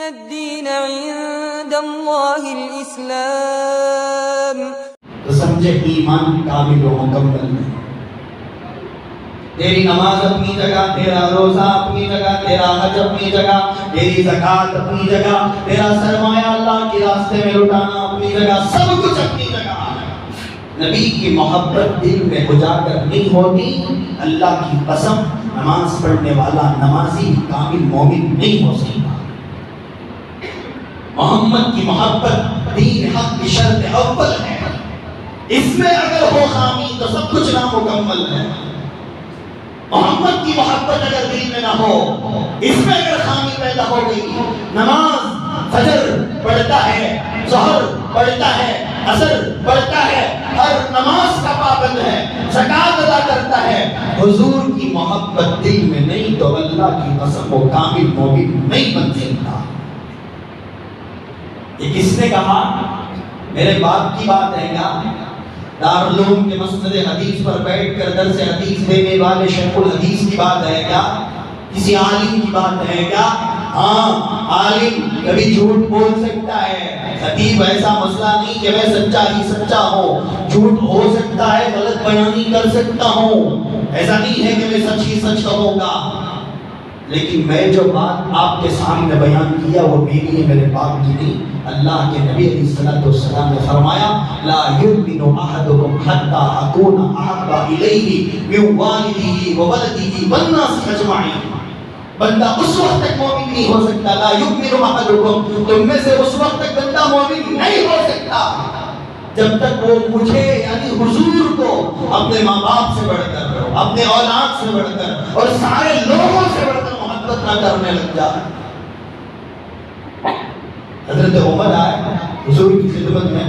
الدین عند اللہ الاسلام. تو سمجھے ایمان کامل و مکمل نہیں. تیری نماز اپنی جگہ، تیرا روزہ اپنی جگہ، تیرا حج اپنی جگہ، تیری زکوٰۃ اپنی جگہ، تیرا سرمایہ اللہ کے راستے میں لٹانا اپنی جگہ، سب کچھ اپنی جگہ. نبی کی محبت دل میں اجاگر نہیں ہوتی، اللہ کی قسم نماز پڑھنے والا نمازی کامل مومن نہیں ہو سکتا. محمد کی محبت دین حق کی شرط اول ہے. اس میں اگر ہو خامی تو سب کچھ نامکمل ہے. محمد کی محبت اگر دل میں نہ ہو، اس میں اگر خامی پیدا ہو گئی، نماز فجر پڑھتا ہے، ظہر پڑھتا ہے، عصر پڑھتا ہے، ہر نماز کا پابند ہے، زکوٰۃ ادا کرتا ہے، حضور کی محبت دل میں نہیں تو اللہ کی قسم وہ کامل مومن نہیں بن سکتا. یہ کس نے کہا؟ میرے باپ کی بات ہے کیا؟ دارالعلوم کے مسند حدیث پر بیٹھ کر درس حدیث دینے والے شیخ الحدیث کی بات ہے کیا؟ کسی عالم کی بات ہے کیا؟ ہاں، عالم کبھی جھوٹ بول سکتا ہے. خطیب ایسا مسئلہ نہیں کہ میں سچا ہی سچا ہوں، جھوٹ ہو سکتا ہے، غلط بیانی کر سکتا ہوں. ایسا نہیں ہے کہ میں سچ ہی سچ کہوں گا. لیکن میں جو بات آپ کے سامنے بیان کیا وہ میری ہے، میرے باپ کی نہیں. اللہ کے نبی علیہ السلام نے فرمایا لا یؤمن احدکم حتی اکون احب الیہ من والدہ وولدہ والناس اجمعین. بندہ اس وقت تک مومن نہیں ہو سکتا، لا یؤمن احدکم، تم میں سے اس وقت تک بندہ مومن نہیں ہو سکتا جب تک وہ مجھے یعنی حضور کو اپنے ماں باپ سے بڑھ کر، اپنے اولاد سے بڑھ کر اور سارے لوگوں سے بڑھ کر محبت نہ کرنے لگ جائے. حضرت عمر آئے حضور کی خدمت میں.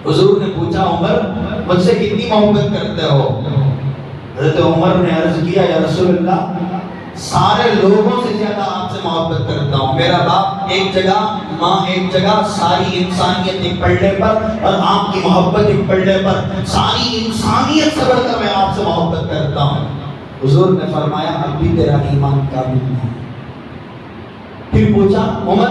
حضور نے پوچھا عمر مجھ سے کتنی محبت کرتے ہو؟ حضرت عمر نے عرض کیا یا رسول اللہ سارے لوگوں سے زیادہ آپ سے محبت کرتا ہوں. میرا باپ ایک جگہ، ماں ایک جگہ، ساری انسانیت ایک پلڑے پر، اور آپ کی محبت ایک پلڑے پر. ساری انسانیت سے بڑھ کر میں آپ سے محبت کرتا ہوں. حضور نے فرمایا اب بھی تیرا ایمان کامل نہیں. پھر پوچھا عمر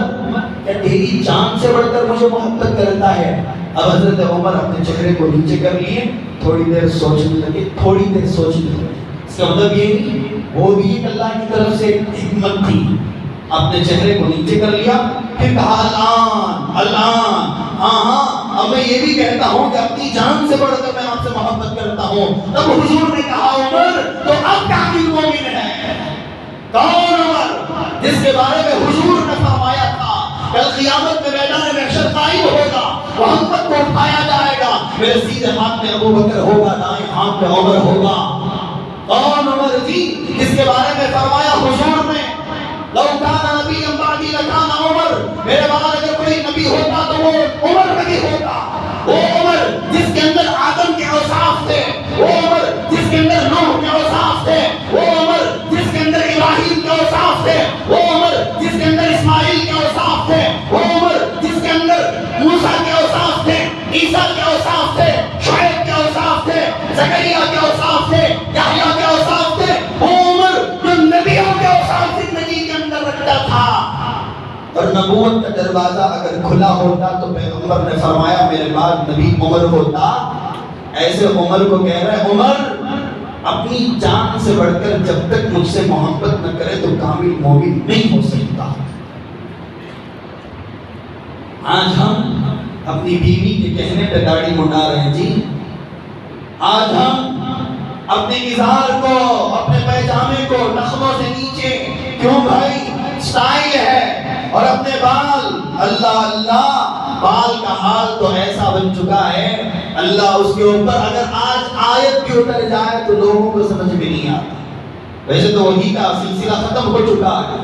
کیا تیری جان سے بڑھ کر مجھے محبت کرتا ہے؟ اب حضرت عمر اپنے چہرے کو نیچے کر لیے، تھوڑی دیر سوچنے لگے. اس کا مطلب یہ نہیں، وہ بھی ایک اللہ کی طرف سے حکمت تھی. اپنے چہرے کو نیچے کر لیا، پھر کہا الان ہاں اب میں یہ بھی کہتا ہوں کہ اپنی جان سے بڑھ کر میں آپ سے محبت کرتا ہوں. تب حضور نے کہا عمر تو اب کامل مومن ہے. کون عمر؟ جس کے بارے میں حضور نے فرمایا تھا کل قیامت میں میدان محشر قائم ہوگا، محمد کو اٹھایا جائے گا، میرے سیدھے ہاتھ میں ابو بکر ہوگا، دائیں ہاتھ میں عمر ہوگا. کون عمر جی؟ جس کے بارے میں فرمایا حضور نے لو کان نبی بعدی لکان عمر، میرے بعد اگر کوئی نبی ہوتا تو وہ عمر نبی ہوتا. وہ عمر جس کے اندر آدم کے اوصاف تھے، وہ عمر جس کے اندر نوح کے اوصاف تھے، وہ عمر جس کے اندر ابراہیم کے اوصاف تھے، وہ عمر جس کے اندر اسماعیل کے اوصاف تھے، وہ عمر جس کے اندر موسیٰ کے اوصاف تھے، عیسیٰ کے اوصاف تھے، شعیب کے اوصاف تھے، زکریا کے اوصاف تھے، یحییٰ کے اوصاف تھے. وہ عمر جو نبیوں کے اوصاف زندگی کے اندر رکھتا تھا. اور نبوت کا دروازہ اگر کھلا ہوتا تو پیغمبر نے فرمایا میرے بعد نبی عمر ہوتا. ایسے عمر کو کہہ رہا ہے عمر اپنی جان سے بڑھ کر جب تک مجھ سے محبت نہ کرے تو کامل مومن نہیں ہو سکتا. آج ہم اپنی بیوی کے کہنے پہ داڑھی منڈا رہے ہیں جی. آج ہم اپنے اظہار کو، اپنے پیجامے کو نخنوں سے نیچے کیوں بھائی سٹائل ہے، اور اپنے بال اللہ بال کا حال تو ایسا بن چکا ہے اللہ اس کے اوپر اگر آج آیت بھی اتر جائے تو لوگوں کو سمجھ میں نہیں آتا. ویسے تو وہی کا سلسلہ ختم ہو چکا ہے.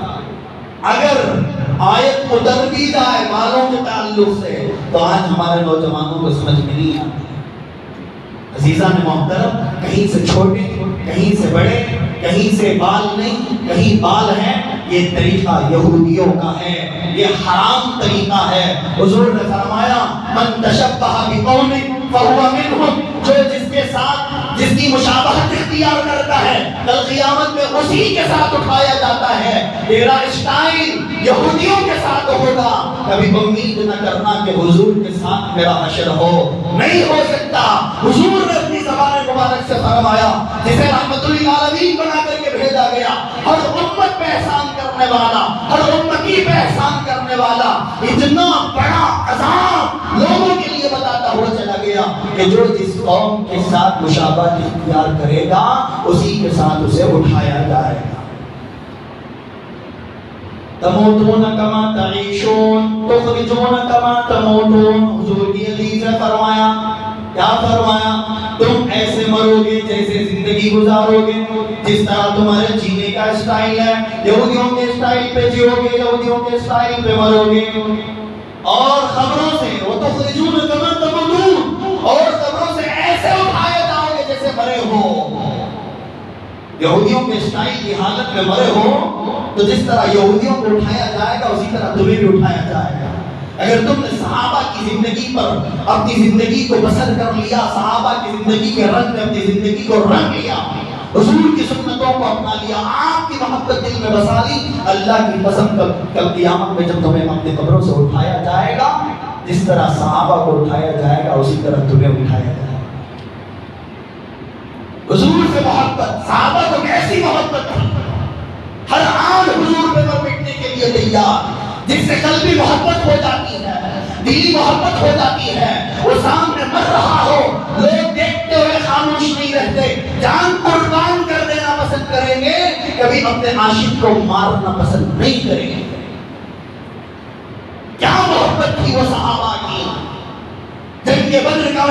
اگر آیت اتر بھی جائے بالوں کے تعلق سے تو آج ہمارے نوجوانوں کو سمجھ میں نہیں آتا. عزیزان محترم، کہیں سے چھوٹے، کہیں سے بڑے، کہیں سے بال نہیں، کہیں بال ہیں. یہ طریقہ یہودیوں کا ہے، یہ حرام طریقہ ہے. حضور نے فرمایا من تشبہ بقوم فهو منهم، جو جس کے ساتھ جس کی مشابہت اختیار کرتا ہے کل قیامت میں اسی کے ساتھ اٹھایا جاتا ہے۔ تیرا اسٹائل یہودیوں کے ساتھ ہوگا، کبھی امید نہ کرنا کہ حضور کے ساتھ میرا حشر ہو، نہیں ہو سکتا۔ حضور نے اپنی زبان مبارک سے فرمایا، جسے رحمت للعالمین بنا کر کے بھیجا گیا، ہر امت پہ احسان کرنے والا، ہر امتی پہ احسان کرنے والا، اتنا بڑا عذاب لوگوں کے لیے بتاتا ہوا چلا گیا کہ جو جس قوم کے ساتھ مشابہت اختیار کرے گا اسی کے ساتھ اسے اٹھایا جائے گا۔ تموتون کما تعیشون تخرجون کما تموتون، حضور کی حدیث میں فرمایا، کیا فرمایا؟ تم ایسے مرو گے جیسے زندگی گزارو گے، جس طرح تمہارے جینے کا اسٹائل ہے، یہودیوں کے اسٹائل پہ جیو گے، یہودیوں کے اسٹائل پہ مرو گے، اور خبروں سے وَتُخْرِجُونَ كَمَا تَمُوتُونَ، اور خبروں سے ایسے اٹھائے جاؤ گے جیسے مرے ہو۔ یہودیوں کے اسٹائل کی حالت میں مرے ہو تو جس طرح یہودیوں کو اٹھایا جائے گا اسی طرح تمہیں بھی اٹھایا جائے گا۔ اگر تم نے صحابہ کی زندگی پر اپنی زندگی کو بسر کر لیا، صحابہ کی زندگی کے رنگ میں اپنی زندگی کو رنگ لیا، حضور کی سنتوں کو اپنا لیا، آپ کی محبت دل میں بسا لی، اللہ کی قسم کل قیامت میں جب تمہیں اپنی قبروں سے اٹھایا جائے گا، جس طرح صحابہ کو اٹھایا جائے گا اسی طرح تمہیں اٹھایا جائے گا۔ حضور سے محبت، صحابہ کو کیسی محبت تھی، ہر آن حضور پہ مٹنے کے لیے تیار، جس سے قلبی محبت ہو جاتی ہے، دلی محبت ہو جاتی ہے، وہ سامنے مر رہا ہو، لوگ دیکھتے ہوئے خاموش نہیں رہتے، جان قربان کر دینا پسند کریں گے، کبھی اپنے عاشق کو مارنا پسند نہیں کریں گے۔ کیا محبت تھی وہ صحابہ کی، جنگ بدر کا